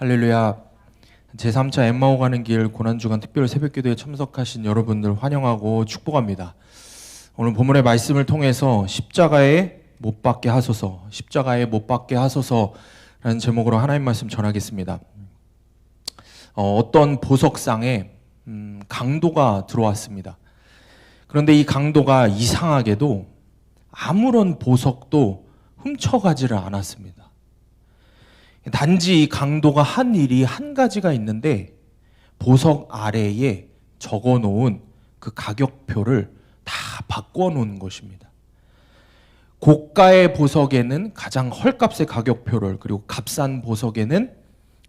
할렐루야. 제3차 엠마오 가는 길 고난주간 특별 새벽기도에 참석하신 여러분들 환영하고 축복합니다. 오늘 본문의 말씀을 통해서 십자가에 못 박게 하소서, 십자가에 못 박게 하소서라는 제목으로 하나님 말씀 전하겠습니다. 어떤 보석상에 강도가 들어왔습니다. 그런데 이 강도가 이상하게도 아무런 보석도 훔쳐가지를 않았습니다. 단지 이 강도가 한 일이 한 가지가 있는데 보석 아래에 적어놓은 그 가격표를 다 바꿔놓은 것입니다. 고가의 보석에는 가장 헐값의 가격표를, 그리고 값싼 보석에는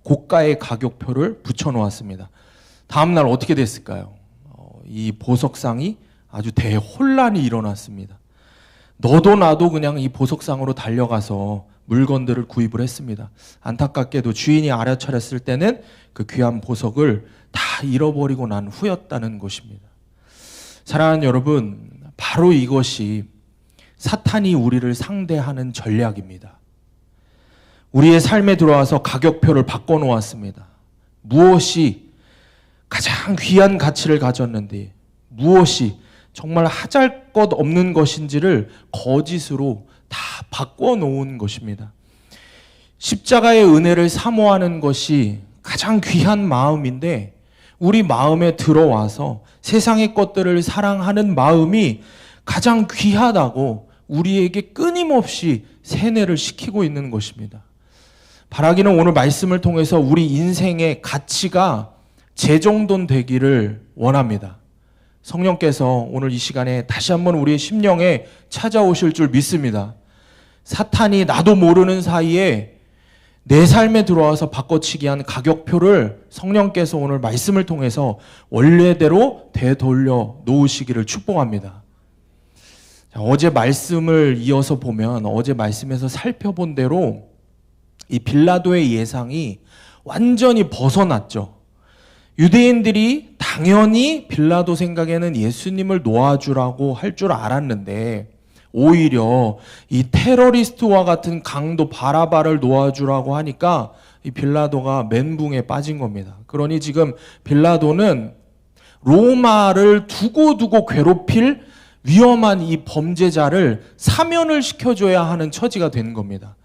고가의 가격표를 붙여놓았습니다. 다음날 어떻게 됐을까요? 이 보석상이 아주 대혼란이 일어났습니다. 너도 나도 그냥 이 보석상으로 달려가서 물건들을 구입을 했습니다. 안타깝게도 주인이 알아차렸을 때는 그 귀한 보석을 다 잃어버리고 난 후였다는 것입니다. 사랑하는 여러분, 바로 이것이 사탄이 우리를 상대하는 전략입니다. 우리의 삶에 들어와서 가격표를 바꿔놓았습니다. 무엇이 가장 귀한 가치를 가졌는데 무엇이 정말 하잘것없는 것인지를 거짓으로 다 바꿔놓은 것입니다. 십자가의 은혜를 사모하는 것이 가장 귀한 마음인데 우리 마음에 들어와서 세상의 것들을 사랑하는 마음이 가장 귀하다고 우리에게 끊임없이 세뇌를 시키고 있는 것입니다. 바라기는 오늘 말씀을 통해서 우리 인생의 가치가 재정돈되기를 원합니다. 성령께서 오늘 이 시간에 다시 한번 우리의 심령에 찾아오실 줄 믿습니다. 사탄이 나도 모르는 사이에 내 삶에 들어와서 바꿔치기 한 가격표를 성령께서 오늘 말씀을 통해서 원래대로 되돌려 놓으시기를 축복합니다. 어제 말씀을 이어서 보면 어제 말씀에서 살펴본 대로 이 빌라도의 예상이 완전히 벗어났죠. 유대인들이 당연히 빌라도 생각에는 예수님을 놓아주라고 할 줄 알았는데 오히려 이 테러리스트와 같은 강도 바라바를 놓아주라고 하니까 이 빌라도가 멘붕에 빠진 겁니다. 그러니 지금 빌라도는 로마를 두고두고 괴롭힐 위험한 이 범죄자를 사면을 시켜줘야 하는 처지가 된 겁니다.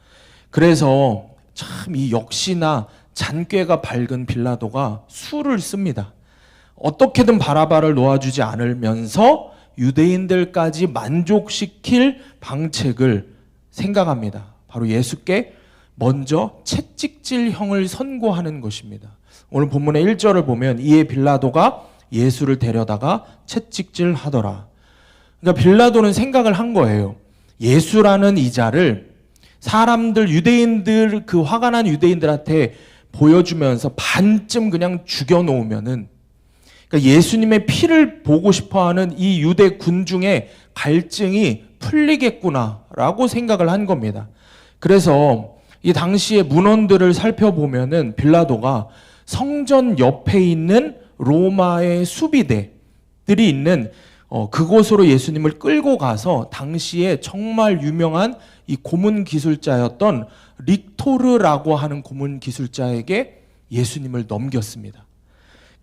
그래서 참 이 역시나 잔꾀가 밝은 빌라도가 수를 씁니다. 어떻게든 바라바를 놓아주지 않으면서 유대인들까지 만족시킬 방책을 생각합니다. 바로 예수께 먼저 채찍질형을 선고하는 것입니다. 오늘 본문의 1절을 보면 이에 빌라도가 예수를 데려다가 채찍질하더라. 그러니까 빌라도는 생각을 한 거예요. 예수라는 이자를 사람들, 유대인들, 그 화가 난 유대인들한테 보여주면서 반쯤 그냥 죽여놓으면은, 그러니까 예수님의 피를 보고 싶어하는 이 유대 군중의 갈증이 풀리겠구나라고 생각을 한 겁니다. 그래서 이 당시의 문헌들을 살펴보면은 빌라도가 성전 옆에 있는 로마의 수비대들이 있는 그곳으로 예수님을 끌고 가서 당시에 정말 유명한 이 고문 기술자였던 릭토르라고 하는 고문 기술자에게 예수님을 넘겼습니다.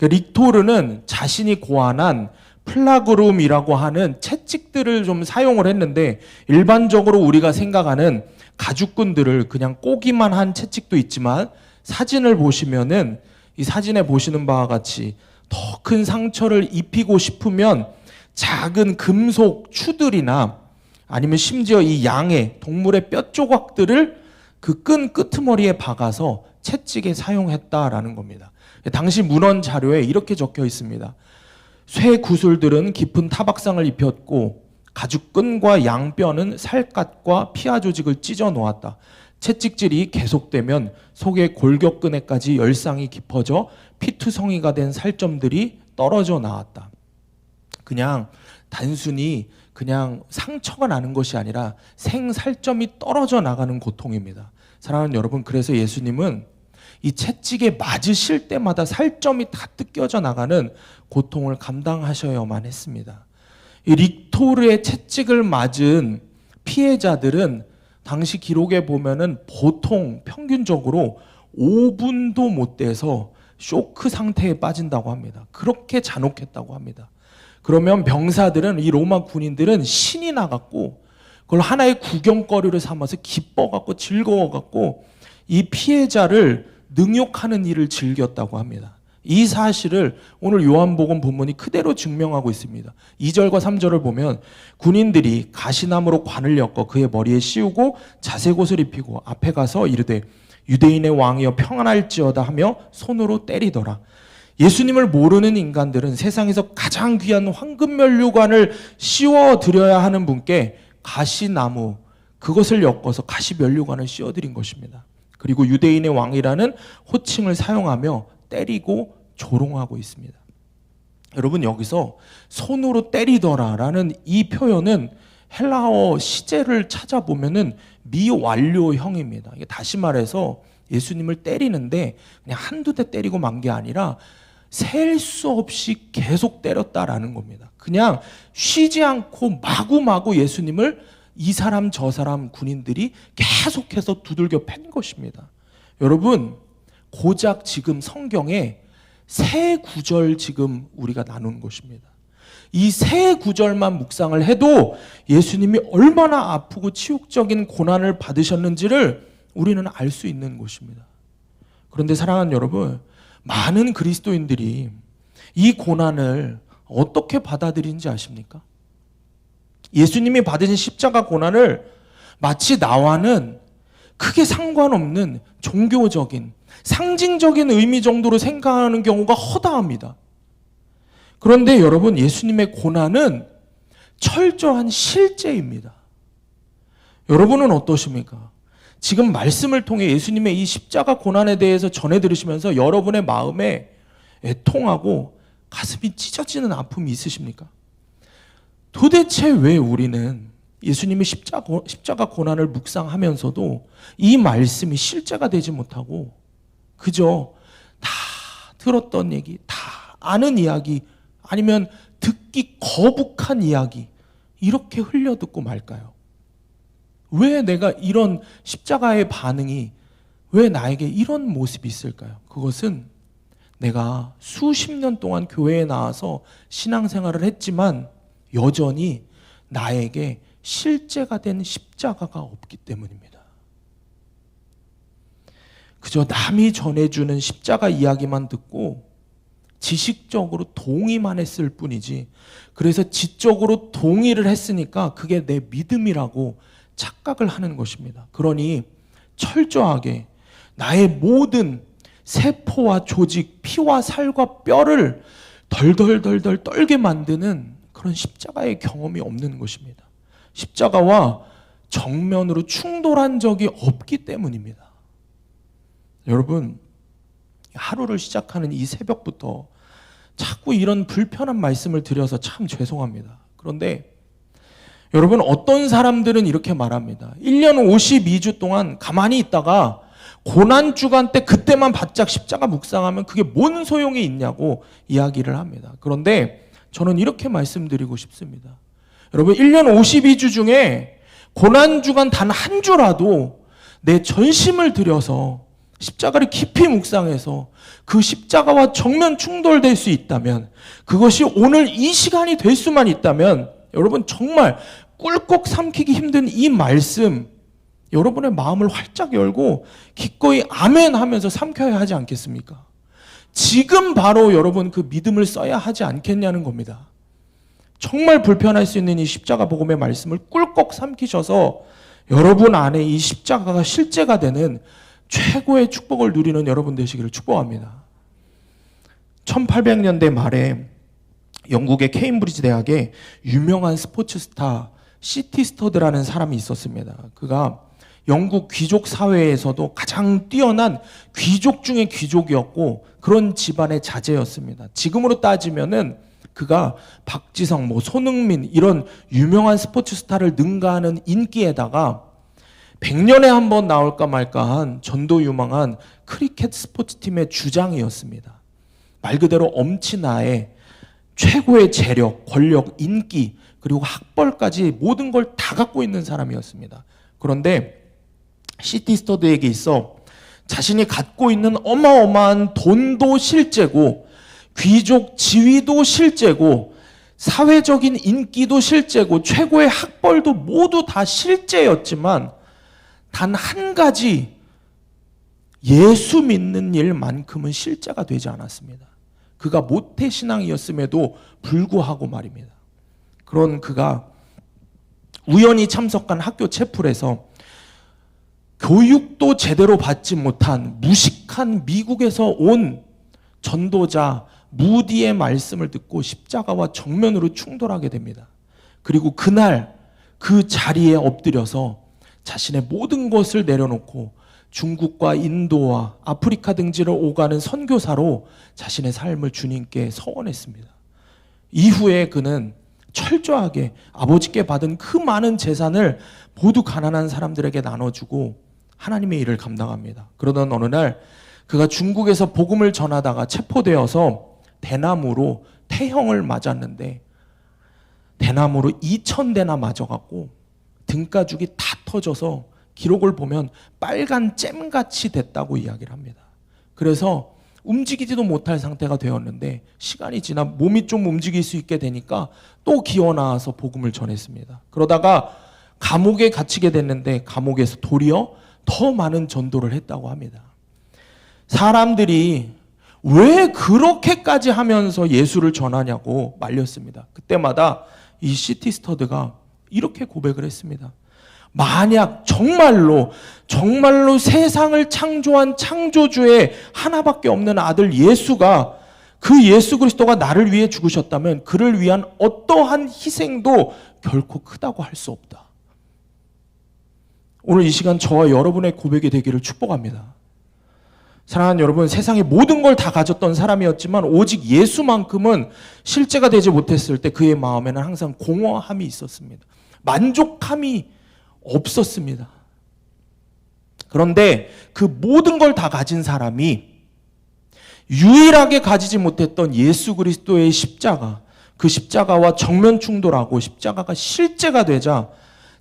릭토르는 자신이 고안한 플라그룸이라고 하는 채찍들을 좀 사용을 했는데 일반적으로 우리가 생각하는 가죽끈들을 그냥 꼬기만 한 채찍도 있지만 사진을 보시면은 이 사진에 보시는 바와 같이 더 큰 상처를 입히고 싶으면 작은 금속 추들이나 아니면 심지어 이 양의 동물의 뼈 조각들을 그 끈 끄트머리에 박아서 채찍에 사용했다라는 겁니다. 당시 문헌 자료에 이렇게 적혀 있습니다. 쇠 구슬들은 깊은 타박상을 입혔고 가죽끈과 양뼈는 살갗과 피하 조직을 찢어 놓았다. 채찍질이 계속되면 속의 골격근에까지 열상이 깊어져 피투성이가 된 살점들이 떨어져 나왔다. 그냥 단순히 그냥 상처가 나는 것이 아니라 생살점이 떨어져 나가는 고통입니다. 사랑하는 여러분, 그래서 예수님은 이 채찍에 맞으실 때마다 살점이 다 뜯겨져 나가는 고통을 감당하셔야만 했습니다. 이 릭토르의 채찍을 맞은 피해자들은 당시 기록에 보면은 보통 평균적으로 5분도 못 돼서 쇼크 상태에 빠진다고 합니다. 그렇게 잔혹했다고 합니다. 그러면 병사들은, 이 로마 군인들은 신이 나갖고 그걸 하나의 구경거리를 삼아서 기뻐갖고 즐거워갖고 이 피해자를 능욕하는 일을 즐겼다고 합니다. 이 사실을 오늘 요한복음 본문이 그대로 증명하고 있습니다. 2절과 3절을 보면 군인들이 가시나무로 관을 엮어 그의 머리에 씌우고 자색옷을 입히고 앞에 가서 이르되 유대인의 왕이여 평안할지어다 하며 손으로 때리더라. 예수님을 모르는 인간들은 세상에서 가장 귀한 황금면류관을 씌워드려야 하는 분께 가시나무, 그것을 엮어서 가시면류관을 씌워드린 것입니다. 그리고 유대인의 왕이라는 호칭을 사용하며 때리고 조롱하고 있습니다. 여러분, 여기서 손으로 때리더라라는 이 표현은 헬라어 시제를 찾아보면은 미완료형입니다. 이게 다시 말해서 예수님을 때리는데 그냥 한두 대 때리고 만 게 아니라 셀 수 없이 계속 때렸다라는 겁니다. 그냥 쉬지 않고 마구마구 예수님을 이 사람 저 사람 군인들이 계속해서 두들겨 팬 것입니다. 여러분, 고작 지금 성경에 세 구절 지금 우리가 나눈 것입니다. 이 세 구절만 묵상을 해도 예수님이 얼마나 아프고 치욕적인 고난을 받으셨는지를 우리는 알 수 있는 것입니다. 그런데 사랑하는 여러분, 많은 그리스도인들이 이 고난을 어떻게 받아들이는지 아십니까? 예수님이 받으신 십자가 고난을 마치 나와는 크게 상관없는 종교적인, 상징적인 의미 정도로 생각하는 경우가 허다합니다. 그런데 여러분, 예수님의 고난은 철저한 실제입니다. 여러분은 어떠십니까? 지금 말씀을 통해 예수님의 이 십자가 고난에 대해서 전해 들으시면서 여러분의 마음에 애통하고 가슴이 찢어지는 아픔이 있으십니까? 도대체 왜 우리는 예수님의 십자가 고난을 묵상하면서도 이 말씀이 실제가 되지 못하고 그저 다 들었던 얘기, 다 아는 이야기, 아니면 듣기 거북한 이야기, 이렇게 흘려듣고 말까요? 왜 내가 이런 십자가의 반응이, 왜 나에게 이런 모습이 있을까요? 그것은 내가 수십 년 동안 교회에 나와서 신앙생활을 했지만 여전히 나에게 실제가 된 십자가가 없기 때문입니다. 그저 남이 전해주는 십자가 이야기만 듣고 지식적으로 동의만 했을 뿐이지, 그래서 지적으로 동의를 했으니까 그게 내 믿음이라고 착각을 하는 것입니다. 그러니 철저하게 나의 모든 세포와 조직, 피와 살과 뼈를 덜덜덜덜 떨게 만드는 그런 십자가의 경험이 없는 것입니다. 십자가와 정면으로 충돌한 적이 없기 때문입니다. 여러분, 하루를 시작하는 이 새벽부터 자꾸 이런 불편한 말씀을 드려서 참 죄송합니다. 그런데 여러분, 어떤 사람들은 이렇게 말합니다. 1년 52주 동안 가만히 있다가 고난주간 때 그때만 바짝 십자가 묵상하면 그게 뭔 소용이 있냐고 이야기를 합니다. 그런데 저는 이렇게 말씀드리고 싶습니다. 여러분, 1년 52주 중에 고난주간 단 한 주라도 내 전심을 들여서 십자가를 깊이 묵상해서 그 십자가와 정면 충돌될 수 있다면, 그것이 오늘 이 시간이 될 수만 있다면 여러분, 정말 꿀꺽 삼키기 힘든 이 말씀, 여러분의 마음을 활짝 열고 기꺼이 아멘 하면서 삼켜야 하지 않겠습니까? 지금 바로 여러분 그 믿음을 써야 하지 않겠냐는 겁니다. 정말 불편할 수 있는 이 십자가 복음의 말씀을 꿀꺽 삼키셔서 여러분 안에 이 십자가가 실제가 되는 최고의 축복을 누리는 여러분 되시기를 축복합니다. 1800년대 말에 영국의 케임브리지 대학에 유명한 스포츠 스타 시티 스터드라는 사람이 있었습니다. 그가 영국 귀족 사회에서도 가장 뛰어난 귀족 중의 귀족이었고 그런 집안의 자제였습니다. 지금으로 따지면은 그가 박지성, 손흥민 이런 유명한 스포츠 스타를 능가하는 인기에다가 100년에 한 번 나올까 말까한 전도유망한 크리켓 스포츠팀의 주장이었습니다. 말 그대로 엄친아의 최고의 재력, 권력, 인기, 그리고 학벌까지 모든 걸 다 갖고 있는 사람이었습니다. 그런데 시티 스터드에게 있어 자신이 갖고 있는 어마어마한 돈도 실제고, 귀족 지위도 실제고, 사회적인 인기도 실제고, 최고의 학벌도 모두 다 실제였지만 단 한 가지, 예수 믿는 일만큼은 실제가 되지 않았습니다. 그가 모태신앙이었음에도 불구하고 말입니다. 그런 그가 우연히 참석한 학교 채플에서 교육도 제대로 받지 못한 무식한 미국에서 온 전도자 무디의 말씀을 듣고 십자가와 정면으로 충돌하게 됩니다. 그리고 그날 그 자리에 엎드려서 자신의 모든 것을 내려놓고 중국과 인도와 아프리카 등지를 오가는 선교사로 자신의 삶을 주님께 서원했습니다. 이후에 그는 철저하게 아버지께 받은 그 많은 재산을 모두 가난한 사람들에게 나눠주고 하나님의 일을 감당합니다. 그러던 어느 날 그가 중국에서 복음을 전하다가 체포되어서 대나무로 태형을 맞았는데 대나무로 2,000대나 맞아갖고 등가죽이 다 터져서 기록을 보면 빨간 잼같이 됐다고 이야기를 합니다. 그래서 움직이지도 못할 상태가 되었는데 시간이 지나 몸이 좀 움직일 수 있게 되니까 또 기어 나와서 복음을 전했습니다. 그러다가 감옥에 갇히게 됐는데 감옥에서 도리어 더 많은 전도를 했다고 합니다. 사람들이 왜 그렇게까지 하면서 예수를 전하냐고 말렸습니다. 그때마다 이 C.T. 스터드가 이렇게 고백을 했습니다. 만약 정말로 세상을 창조한 창조주의 하나밖에 없는 아들 예수가, 그 예수 그리스도가 나를 위해 죽으셨다면 그를 위한 어떠한 희생도 결코 크다고 할 수 없다. 오늘 이 시간 저와 여러분의 고백이 되기를 축복합니다. 사랑하는 여러분, 세상의 모든 걸 다 가졌던 사람이었지만 오직 예수만큼은 실제가 되지 못했을 때 그의 마음에는 항상 공허함이 있었습니다. 만족함이 없었습니다. 그런데 그 모든 걸 다 가진 사람이 유일하게 가지지 못했던 예수 그리스도의 십자가, 그 십자가와 정면 충돌하고 십자가가 실제가 되자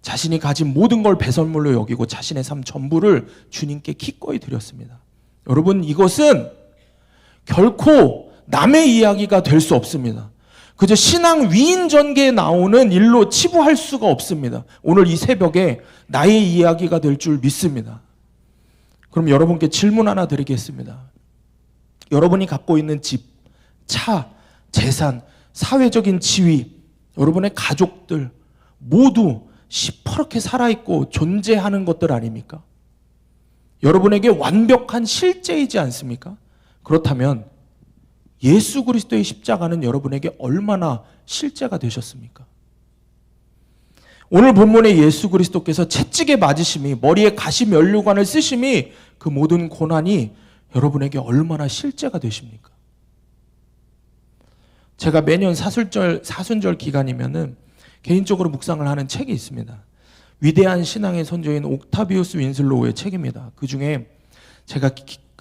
자신이 가진 모든 걸 배설물로 여기고 자신의 삶 전부를 주님께 기꺼이 드렸습니다. 여러분, 이것은 결코 남의 이야기가 될 수 없습니다. 그저 신앙 위인 전개에 나오는 일로 치부할 수가 없습니다. 오늘 이 새벽에 나의 이야기가 될 줄 믿습니다. 그럼 여러분께 질문 하나 드리겠습니다. 여러분이 갖고 있는 집, 차, 재산, 사회적인 지위, 여러분의 가족들 모두 시퍼렇게 살아있고 존재하는 것들 아닙니까? 여러분에게 완벽한 실제이지 않습니까? 그렇다면 예수 그리스도의 십자가는 여러분에게 얼마나 실제가 되셨습니까? 오늘 본문의 예수 그리스도께서 채찍에 맞으심이, 머리에 가시 면류관을 쓰심이, 그 모든 고난이 여러분에게 얼마나 실제가 되십니까? 제가 매년 사순절 기간이면은 개인적으로 묵상을 하는 책이 있습니다. 위대한 신앙의 선조인 옥타비우스 윈슬로우의 책입니다. 그 중에 제가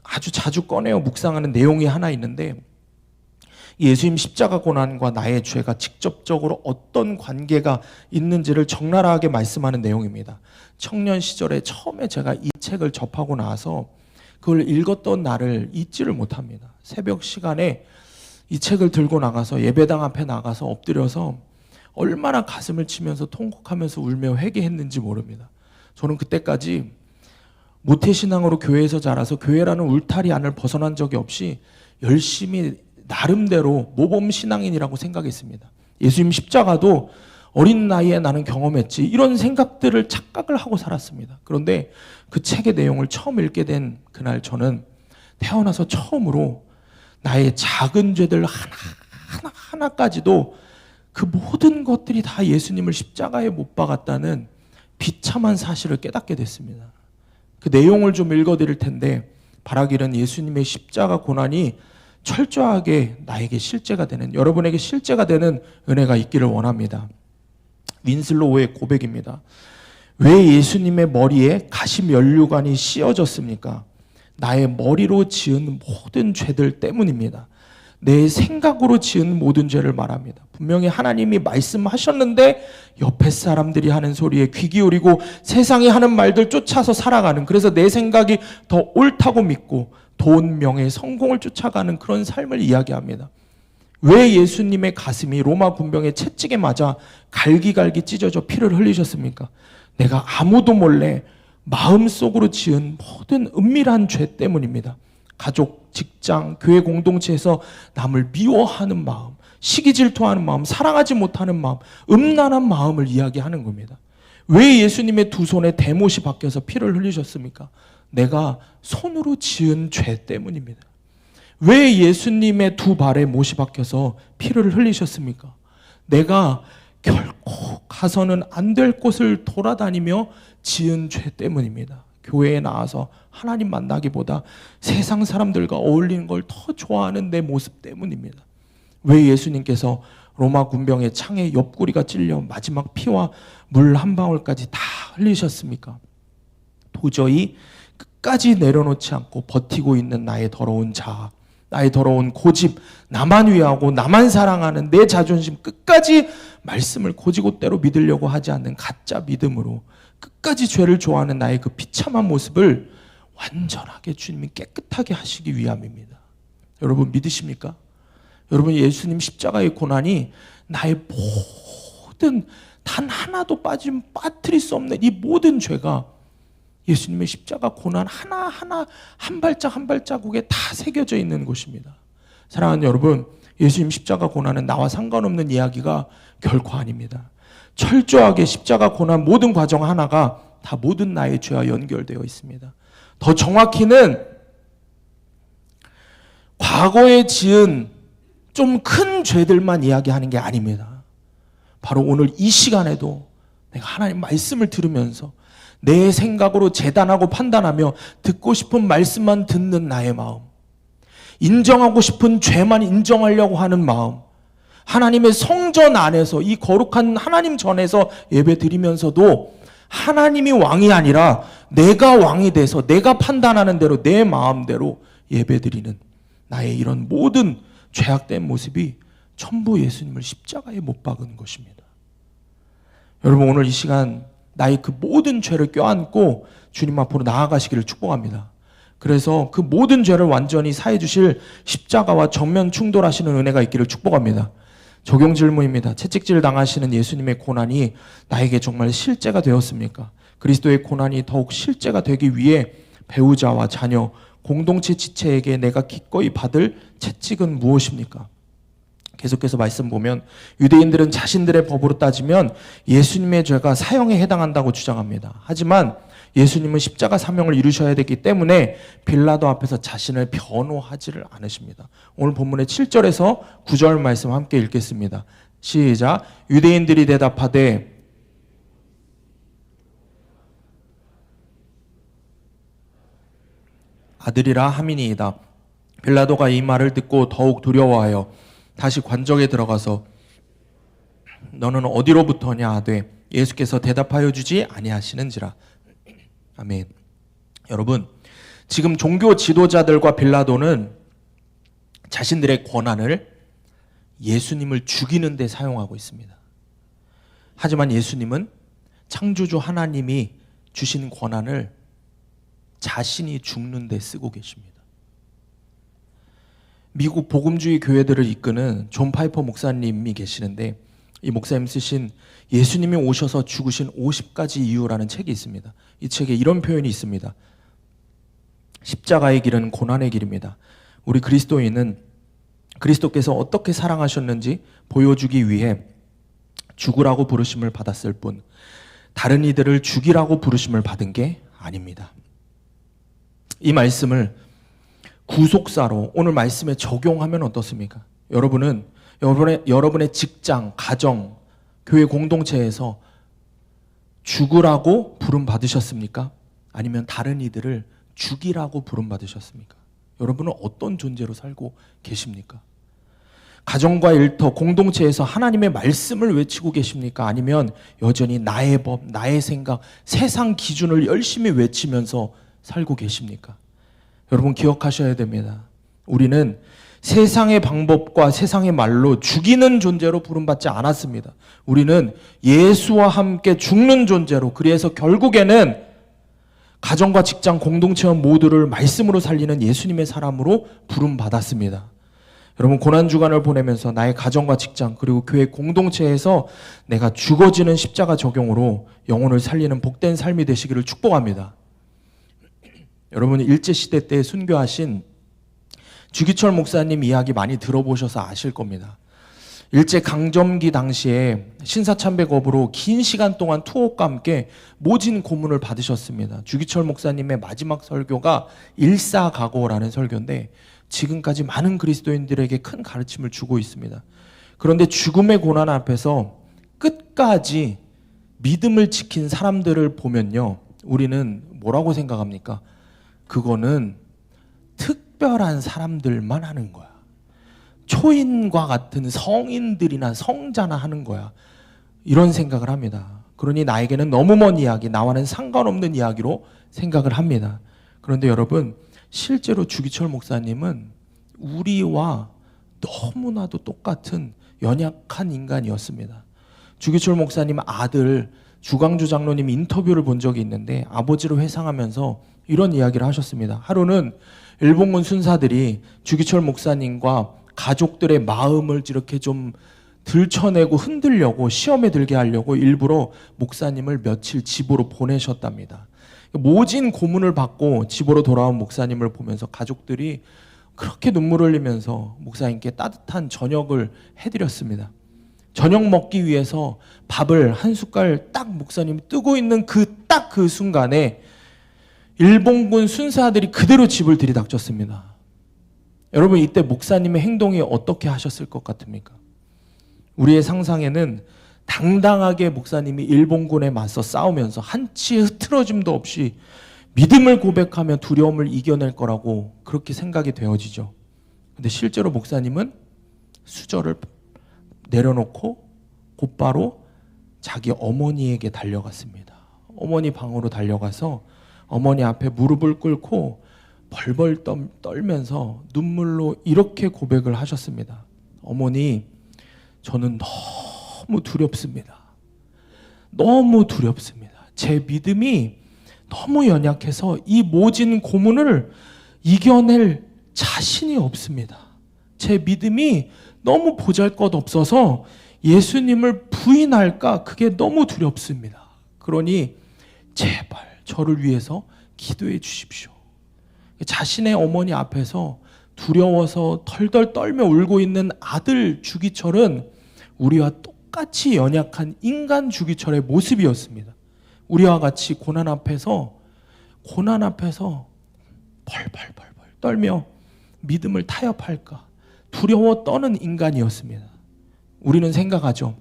아주 자주 꺼내어 묵상하는 내용이 하나 있는데, 예수님 십자가 고난과 나의 죄가 직접적으로 어떤 관계가 있는지를 적나라하게 말씀하는 내용입니다. 청년 시절에 처음에 제가 이 책을 접하고 나서 그걸 읽었던 날을 잊지를 못합니다. 새벽 시간에 이 책을 들고 나가서 예배당 앞에 나가서 엎드려서 얼마나 가슴을 치면서 통곡하면서 울며 회개했는지 모릅니다. 저는 그때까지 모태신앙으로 교회에서 자라서 교회라는 울타리 안을 벗어난 적이 없이 열심히 나름대로 모범신앙인이라고 생각했습니다. 예수님 십자가도 어린 나이에 나는 경험했지, 이런 생각들을 착각을 하고 살았습니다. 그런데 그 책의 내용을 처음 읽게 된 그날 저는 태어나서 처음으로 나의 작은 죄들 하나까지도 그 모든 것들이 다 예수님을 십자가에 못 박았다는 비참한 사실을 깨닫게 됐습니다. 그 내용을 좀 읽어드릴 텐데, 바라기는 예수님의 십자가 고난이 철저하게 나에게 실제가 되는, 여러분에게 실제가 되는 은혜가 있기를 원합니다. 윈슬로우의 고백입니다. 왜 예수님의 머리에 가시 면류관이 씌어졌습니까? 나의 머리로 지은 모든 죄들 때문입니다. 내 생각으로 지은 모든 죄를 말합니다. 분명히 하나님이 말씀하셨는데 옆에 사람들이 하는 소리에 귀 기울이고 세상이 하는 말들 쫓아서 살아가는, 그래서 내 생각이 더 옳다고 믿고 돈, 명예, 성공을 쫓아가는 그런 삶을 이야기합니다. 왜 예수님의 가슴이 로마 군병의 채찍에 맞아 갈기갈기 찢어져 피를 흘리셨습니까? 내가 아무도 몰래 마음속으로 지은 모든 은밀한 죄 때문입니다. 가족, 직장, 교회 공동체에서 남을 미워하는 마음, 시기 질투하는 마음, 사랑하지 못하는 마음, 음란한 마음을 이야기하는 겁니다. 왜 예수님의 두 손에 대못이 박혀서 피를 흘리셨습니까? 내가 손으로 지은 죄 때문입니다. 왜 예수님의 두 발에 못이 박혀서 피를 흘리셨습니까? 내가 결코 가서는 안 될 곳을 돌아다니며 지은 죄 때문입니다. 교회에 나와서 하나님 만나기보다 세상 사람들과 어울리는 걸 더 좋아하는 내 모습 때문입니다. 왜 예수님께서 로마 군병의 창에 옆구리가 찔려 마지막 피와 물 한 방울까지 다 흘리셨습니까? 도저히 끝까지 내려놓지 않고 버티고 있는 나의 더러운 자아, 나의 더러운 고집, 나만 위하고 나만 사랑하는 내 자존심, 끝까지 말씀을 고지고대로 믿으려고 하지 않는 가짜 믿음으로 끝까지 죄를 좋아하는 나의 그 비참한 모습을 완전하게 주님이 깨끗하게 하시기 위함입니다. 여러분 믿으십니까? 여러분, 예수님 십자가의 고난이 나의 모든 단 하나도 빠뜨릴 수 없는 이 모든 죄가 예수님의 십자가 고난 하나하나 한 발짝 한 발자국에 다 새겨져 있는 곳입니다. 사랑하는 여러분, 예수님 십자가 고난은 나와 상관없는 이야기가 결코 아닙니다. 철저하게 십자가 고난 모든 과정 하나가 다 모든 나의 죄와 연결되어 있습니다. 더 정확히는 과거에 지은 좀 큰 죄들만 이야기하는 게 아닙니다. 바로 오늘 이 시간에도 내가 하나님 말씀을 들으면서 내 생각으로 재단하고 판단하며 듣고 싶은 말씀만 듣는 나의 마음, 인정하고 싶은 죄만 인정하려고 하는 마음, 하나님의 성전 안에서 이 거룩한 하나님 전에서 예배 드리면서도 하나님이 왕이 아니라 내가 왕이 돼서 내가 판단하는 대로 내 마음대로 예배 드리는 나의 이런 모든 죄악된 모습이 전부 예수님을 십자가에 못 박은 것입니다. 여러분, 오늘 이 시간 나의 그 모든 죄를 껴안고 주님 앞으로 나아가시기를 축복합니다. 그래서 그 모든 죄를 완전히 사해 주실 십자가와 정면 충돌하시는 은혜가 있기를 축복합니다. 적용 질문입니다. 채찍질 당하시는 예수님의 고난이 나에게 정말 실제가 되었습니까? 그리스도의 고난이 더욱 실제가 되기 위해 배우자와 자녀, 공동체 지체에게 내가 기꺼이 받을 채찍은 무엇입니까? 계속해서 말씀 보면 유대인들은 자신들의 법으로 따지면 예수님의 죄가 사형에 해당한다고 주장합니다. 하지만 예수님은 십자가 사명을 이루셔야 되기 때문에 빌라도 앞에서 자신을 변호하지를 않으십니다. 오늘 본문의 7절에서 9절 말씀 함께 읽겠습니다. 시작. 유대인들이 대답하되 아들이라 함이니이다. 빌라도가 이 말을 듣고 더욱 두려워하여 다시 관적에 들어가서 너는 어디로부터냐 하되 예수께서 대답하여 주지 아니하시는지라. 아멘. 여러분, 지금 종교 지도자들과 빌라도는 자신들의 권한을 예수님을 죽이는 데 사용하고 있습니다. 하지만 예수님은 창조주 하나님이 주신 권한을 자신이 죽는 데 쓰고 계십니다. 미국 복음주의 교회들을 이끄는 존 파이퍼 목사님이 계시는데 이 목사님 쓰신 예수님이 오셔서 죽으신 50가지 이유라는 책이 있습니다. 이 책에 이런 표현이 있습니다. 십자가의 길은 고난의 길입니다. 우리 그리스도인은 그리스도께서 어떻게 사랑하셨는지 보여주기 위해 죽으라고 부르심을 받았을 뿐 다른 이들을 죽이라고 부르심을 받은 게 아닙니다. 이 말씀을 구속사로 오늘 말씀에 적용하면 어떻습니까? 여러분은 여러분의 직장, 가정, 교회 공동체에서 죽으라고 부름 받으셨습니까? 아니면 다른 이들을 죽이라고 부름 받으셨습니까? 여러분은 어떤 존재로 살고 계십니까? 가정과 일터, 공동체에서 하나님의 말씀을 외치고 계십니까? 아니면 여전히 나의 법, 나의 생각, 세상 기준을 열심히 외치면서 살고 계십니까? 여러분 기억하셔야 됩니다. 우리는 세상의 방법과 세상의 말로 죽이는 존재로 부름받지 않았습니다. 우리는 예수와 함께 죽는 존재로, 그래서 결국에는 가정과 직장, 공동체와 모두를 말씀으로 살리는 예수님의 사람으로 부름받았습니다. 여러분, 고난주간을 보내면서 나의 가정과 직장 그리고 교회 공동체에서 내가 죽어지는 십자가 적용으로 영혼을 살리는 복된 삶이 되시기를 축복합니다. 여러분, 일제시대 때 순교하신 주기철 목사님 이야기 많이 들어보셔서 아실 겁니다. 일제강점기 당시에 신사참배겁으로 긴 시간 동안 투옥과 함께 모진 고문을 받으셨습니다. 주기철 목사님의 마지막 설교가 일사각오라는 설교인데 지금까지 많은 그리스도인들에게 큰 가르침을 주고 있습니다. 그런데 죽음의 고난 앞에서 끝까지 믿음을 지킨 사람들을 보면요, 우리는 뭐라고 생각합니까? 그거는 특별한 사람들만 하는 거야. 초인과 같은 성인들이나 성자나 하는 거야. 이런 생각을 합니다. 그러니 나에게는 너무 먼 이야기, 나와는 상관없는 이야기로 생각을 합니다. 그런데 여러분, 실제로 주기철 목사님은 우리와 너무나도 똑같은 연약한 인간이었습니다. 주기철 목사님 아들 주광주 장로님 인터뷰를 본 적이 있는데 아버지를 회상하면서 이런 이야기를 하셨습니다. 하루는 일본군 순사들이 주기철 목사님과 가족들의 마음을 이렇게 좀 들춰내고 흔들려고, 시험에 들게 하려고 일부러 목사님을 며칠 집으로 보내셨답니다. 모진 고문을 받고 집으로 돌아온 목사님을 보면서 가족들이 그렇게 눈물을 흘리면서 목사님께 따뜻한 저녁을 해드렸습니다. 저녁 먹기 위해서 밥을 한 숟갈 딱 목사님이 뜨고 있는 그 순간에 일본군 순사들이 그대로 집을 들이닥쳤습니다. 여러분, 이때 목사님의 행동이 어떻게 하셨을 것 같습니까? 우리의 상상에는 당당하게 목사님이 일본군에 맞서 싸우면서 한치의 흐트러짐도 없이 믿음을 고백하며 두려움을 이겨낼 거라고 그렇게 생각이 되어지죠. 근데 실제로 목사님은 수저를 내려놓고 곧바로 자기 어머니에게 달려갔습니다. 어머니 방으로 달려가서 어머니 앞에 무릎을 꿇고 벌벌 떨면서 눈물로 이렇게 고백을 하셨습니다. 어머니, 저는 너무 두렵습니다. 너무 두렵습니다. 제 믿음이 너무 연약해서 이 모진 고문을 이겨낼 자신이 없습니다. 제 믿음이 너무 보잘것없어서 예수님을 부인할까 그게 너무 두렵습니다. 그러니 제발 저를 위해서 기도해 주십시오. 자신의 어머니 앞에서 두려워서 덜덜 떨며 울고 있는 아들 주기철은 우리와 똑같이 연약한 인간 주기철의 모습이었습니다. 우리와 같이 고난 앞에서 벌벌 떨며 믿음을 타협할까 두려워 떠는 인간이었습니다. 우리는 생각하죠.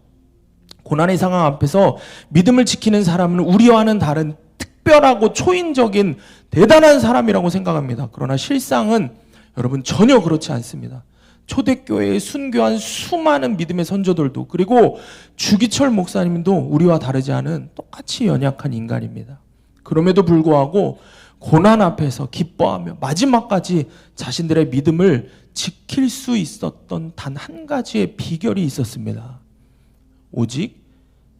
고난의 상황 앞에서 믿음을 지키는 사람은 우리와는 다른 특별하고 초인적인 대단한 사람이라고 생각합니다. 그러나 실상은 여러분 전혀 그렇지 않습니다. 초대교회에 순교한 수많은 믿음의 선조들도, 그리고 주기철 목사님도 우리와 다르지 않은 똑같이 연약한 인간입니다. 그럼에도 불구하고 고난 앞에서 기뻐하며 마지막까지 자신들의 믿음을 지킬 수 있었던 단 한 가지의 비결이 있었습니다. 오직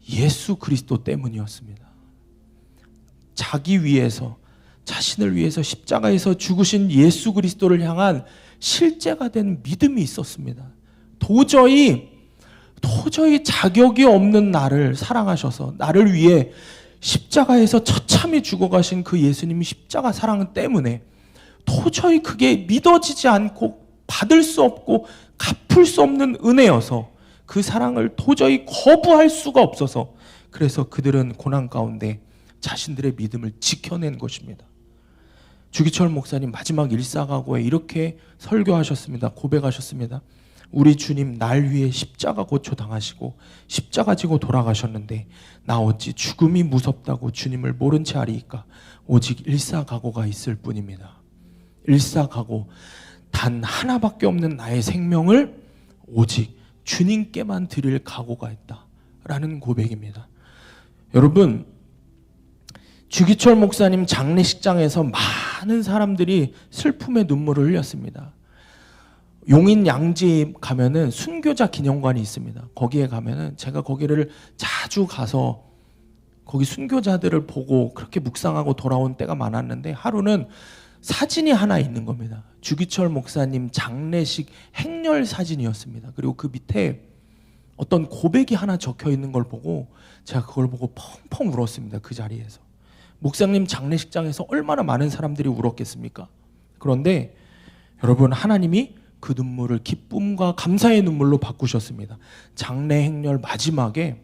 예수 그리스도 때문이었습니다. 자신을 위해서 십자가에서 죽으신 예수 그리스도를 향한 실제가 된 믿음이 있었습니다. 도저히 자격이 없는 나를 사랑하셔서 나를 위해 십자가에서 처참히 죽어가신 그 예수님의 십자가 사랑 때문에 도저히 그게 믿어지지 않고 받을 수 없고 갚을 수 없는 은혜여서 그 사랑을 도저히 거부할 수가 없어서, 그래서 그들은 고난 가운데 자신들의 믿음을 지켜낸 것입니다. 주기철 목사님 마지막 일사각오에 이렇게 설교하셨습니다. 고백하셨습니다. 우리 주님 날 위해 십자가 고초 당하시고 십자가 지고 돌아가셨는데 나 어찌 죽음이 무섭다고 주님을 모른 채 하리이까. 오직 일사각오가 있을 뿐입니다. 일사각오, 단 하나밖에 없는 나의 생명을 오직 주님께만 드릴 각오가 있다라는 고백입니다. 여러분, 주기철 목사님 장례식장에서 많은 사람들이 슬픔의 눈물을 흘렸습니다. 용인 양지에 가면은 순교자 기념관이 있습니다. 거기에 가면은 제가 거기를 자주 가서 거기 순교자들을 보고 그렇게 묵상하고 돌아온 때가 많았는데, 하루는 사진이 하나 있는 겁니다. 주기철 목사님 장례식 행렬 사진이었습니다. 그리고 그 밑에 어떤 고백이 하나 적혀 있는 걸 보고 제가 그걸 보고 펑펑 울었습니다. 그 자리에서. 목사님 장례식장에서 얼마나 많은 사람들이 울었겠습니까? 그런데 여러분, 하나님이 그 눈물을 기쁨과 감사의 눈물로 바꾸셨습니다. 장례 행렬 마지막에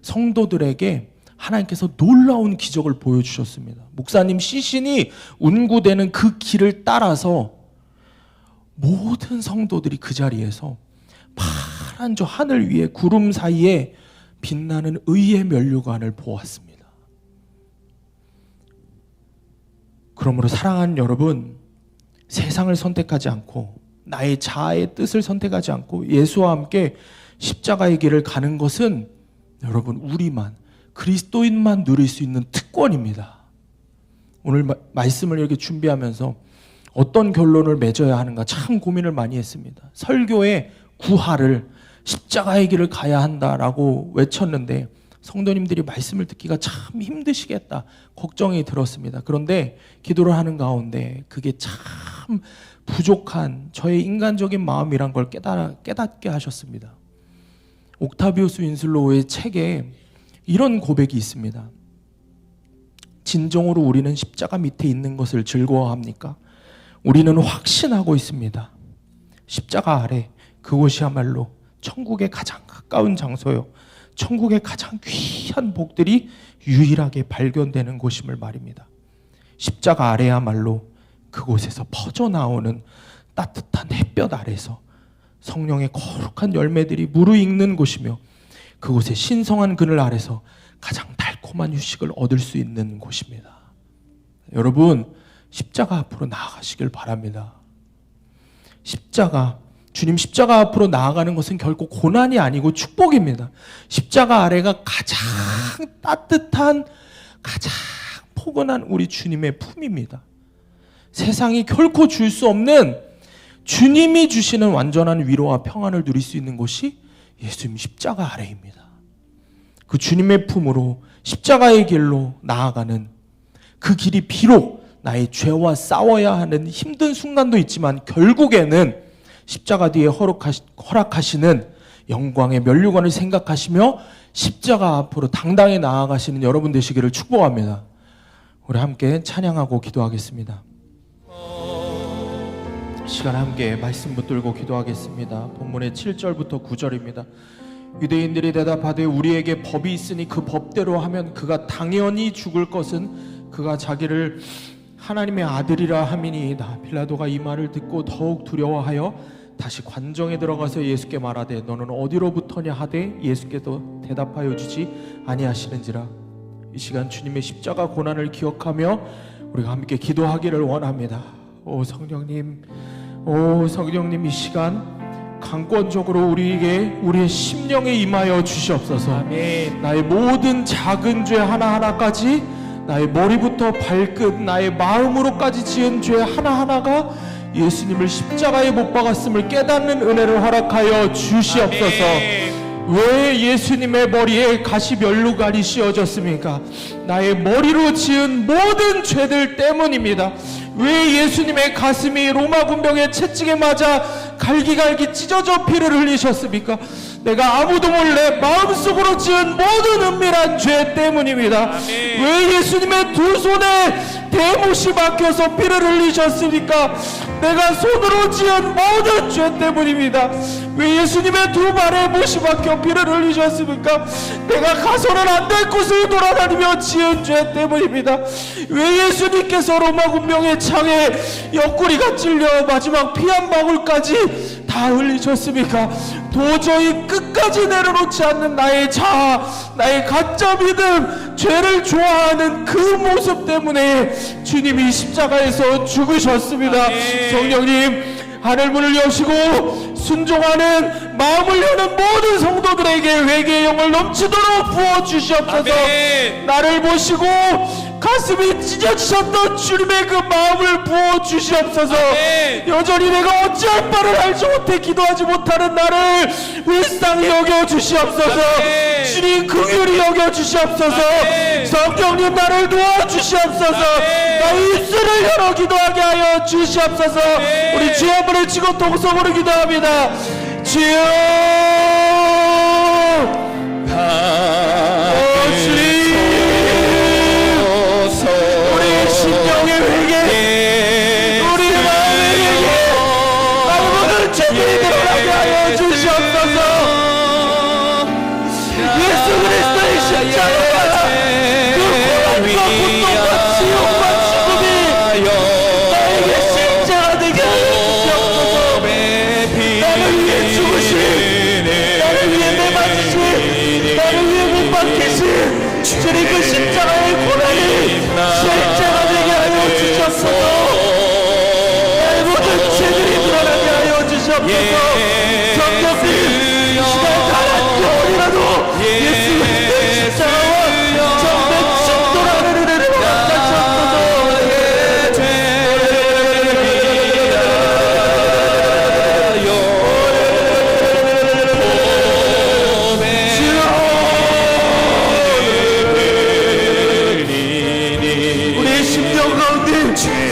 성도들에게 하나님께서 놀라운 기적을 보여주셨습니다. 목사님 시신이 운구되는 그 길을 따라서 모든 성도들이 그 자리에서 파란 저 하늘 위에 구름 사이에 빛나는 의의 면류관을 보았습니다. 그러므로 사랑하는 여러분, 세상을 선택하지 않고 나의 자아의 뜻을 선택하지 않고 예수와 함께 십자가의 길을 가는 것은 여러분, 우리만, 그리스도인만 누릴 수 있는 특권입니다. 오늘 말씀을 이렇게 준비하면서 어떤 결론을 맺어야 하는가 참 고민을 많이 했습니다. 설교의 구하를 십자가의 길을 가야 한다라고 외쳤는데 성도님들이 말씀을 듣기가 참 힘드시겠다 걱정이 들었습니다. 그런데 기도를 하는 가운데 그게 참 부족한 저의 인간적인 마음이란 걸 깨닫게 하셨습니다. 옥타비우스 윈슬로우의 책에 이런 고백이 있습니다. 진정으로 우리는 십자가 밑에 있는 것을 즐거워합니까? 우리는 확신하고 있습니다. 십자가 아래, 그곳이야말로 천국의 가장 가까운 장소요, 천국의 가장 귀한 복들이 유일하게 발견되는 곳임을 말입니다. 십자가 아래야말로 그곳에서 퍼져나오는 따뜻한 햇볕 아래서 성령의 거룩한 열매들이 무르익는 곳이며, 그곳의 신성한 그늘 아래서 가장 달콤한 휴식을 얻을 수 있는 곳입니다. 여러분, 십자가 앞으로 나아가시길 바랍니다. 주님 십자가 앞으로 나아가는 것은 결코 고난이 아니고 축복입니다. 십자가 아래가 가장 따뜻한, 가장 포근한 우리 주님의 품입니다. 세상이 결코 줄 수 없는 주님이 주시는 완전한 위로와 평안을 누릴 수 있는 곳이 예수님 십자가 아래입니다. 그 주님의 품으로 십자가의 길로 나아가는 그 길이 비록 나의 죄와 싸워야 하는 힘든 순간도 있지만 결국에는 십자가 뒤에 허락하시는 영광의 면류관을 생각하시며 십자가 앞으로 당당히 나아가시는 여러분 되시기를 축복합니다. 우리 함께 찬양하고 기도하겠습니다. 시간 함께 말씀 붙들고 기도하겠습니다. 본문의 7절부터 9절입니다. 유대인들이 대답하되 우리에게 법이 있으니 그 법대로 하면 그가 당연히 죽을 것은 그가 자기를 하나님의 아들이라 함이니이다. 빌라도가 이 말을 듣고 더욱 두려워하여 다시 관정에 들어가서 예수께 말하되 너는 어디로부터냐 하되 예수께서 대답하여 주지 아니하시는지라. 이 시간 주님의 십자가 고난을 기억하며 우리가 함께 기도하기를 원합니다. 오 성령님, 이 시간 강권적으로 우리에게 우리의 심령에 임하여 주시옵소서. 아멘. 나의 모든 작은 죄 하나하나까지, 나의 머리부터 발끝, 나의 마음으로까지 지은 죄 하나하나가 예수님을 십자가에 못 박았음을 깨닫는 은혜를 허락하여 주시옵소서. 아멘. 왜 예수님의 머리에 가시면류관이 씌워졌습니까? 나의 머리로 지은 모든 죄들 때문입니다. 왜 예수님의 가슴이 로마 군병의 채찍에 맞아 갈기갈기 찢어져 피를 흘리셨습니까? 내가 아무도 몰래 마음속으로 지은 모든 은밀한 죄 때문입니다. 아멘. 왜 예수님의 두 손에 대못이 박혀서 피를 흘리셨습니까? 내가 손으로 지은 모든 죄 때문입니다. 왜 예수님의 두 발에 못이 박혀 피를 흘리셨습니까? 내가 가서는 안 될 곳을 돌아다니며 지은 죄 때문입니다. 왜 예수님께서 로마 군병의 창에 옆구리가 찔려 마지막 피 한 방울까지 다 흘리셨습니까? 도저히 끝까지 내려놓지 않는 나의 자아, 나의 가짜 믿음, 죄를 좋아하는 그 모습 때문에 주님이 십자가에서 죽으셨습니다. 아멘. 성령님, 하늘문을 여시고 순종하는 마음을 여는 모든 성도들에게 회개의 영을 넘치도록 부어주시옵소서. 아멘. 나를 보시고 가슴이 찢어지셨던 주님의 그 마음을 부어 주시옵소서. 여전히 내가 어찌할 바를 알지 못해 기도하지 못하는 나를 불쌍히 여겨 주시옵소서. 주님 긍휼히 여겨 주시옵소서. 성령님 나를 도와 주시옵소서. 나의 입술을 열어 기도하게 하여 주시옵소서. 우리 주의 한번을 치고 동성으로 기도합니다. 주여, 주님, 우리 심령의 회개, 우리 마음의 회개, 나의 모든 죄들이 드러나게 하여 주시옵소서. 예수 그리스도의 십자가가 그 고난과 고통과 지옥과 죽음이 나에게 십자가 되게 하여 주시옵소서. 나를 위해 죽으신, 나를 위해 매맞으신, 나를 위해 못 박히신 주님 그 십자가의 고난이 십자가 되게 하여 주셨소서. 나의 모든 죄들이 드러나게 하여 주시옵소서. 성령님, 시간 가란 겨울이라도 예수 그리스도의 십자가와 정말 충돌하는 은혜를 받으시옵소서. 우리의 심령 가운데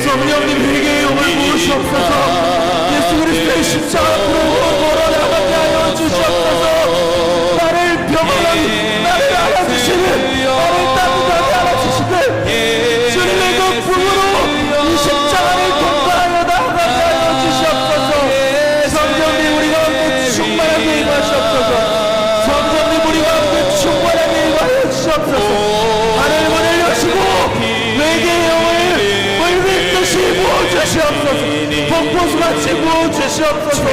성령님 회개의 영을 부으시옵소서. 예수 그리스도의 십자가 앞으로 걸어나가게 하여 주시옵소서. 나를 평안하게, 나를 알아주시는, 나를 따뜻하게 알아주시는 주님의 그 품으로 이 십자가를 통과하여 나가게 하여 주시옵소서. 성령님 우리 가운데 충만하게 임하시옵소서. 성령님 우리 가운데 충만하게 임하여 주시옵소서. 하늘 문을 여시고 외계의 영을 물밀듯이 부어주시옵소서. 폭포수같이 부어주시옵소서.